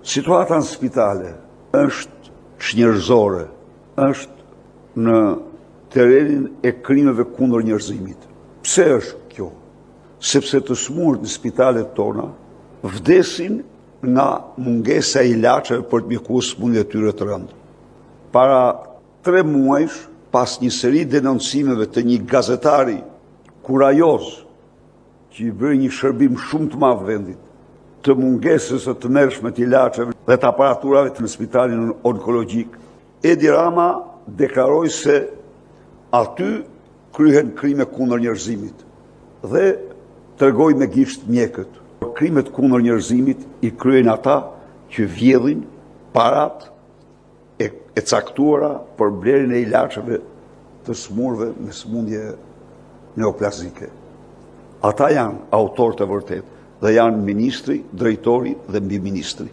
Situata në spitale është çnjerëzore, është në terrenin e krimeve kundër njerëzimit. Pse është kjo? Sepse të smurët në spitalet tona vdesin nga mungesa e ilaçeve për të mjekuar sëmundjet e tyre të rënda. Para 3 muajsh, pas një seri denoncimeve të një gazetari kurajoz, që i bëri një shërbim shumë të madh vendit, të mungesës së tmerrshme të ilaçeve dhe të aparaturave në spitalin onkologjik, Edi Rama deklaroi se aty kryhen krime kundër njerëzimit dhe tregoi me gisht mjekët. Krimet kundër njerëzimit i kryen ata që vjedhin parat e caktuara për blerjen e ilaçeve të smurëve me sëmundje neoplazike. Ata janë autorët e vërtet dhe janë ministri, drejtori dhe mbiministri.